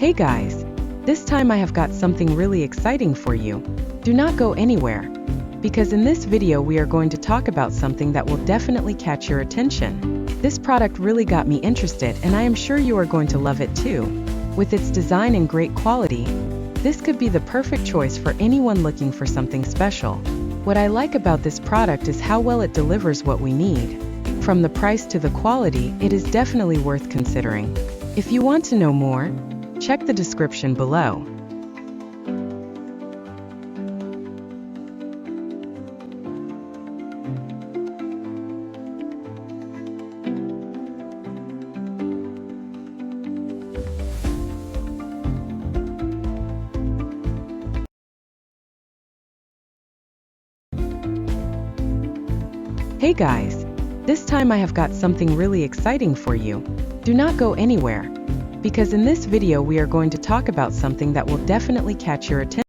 Hey guys! This time I have got something really exciting for you. Do not go anywhere, because in this video we are going to talk about something that will definitely catch your attention. This product really got me interested and I am sure you are going to love it too. With its design and great quality, this could be the perfect choice for anyone looking for something special. What I like about this product is how well it delivers what we need. From the price to the quality, it is definitely worth considering. If you want to know more, check the description below. Hey guys! This time I have got something really exciting for you. Do not go anywhere, because in this video we are going to talk about something that will definitely catch your attention.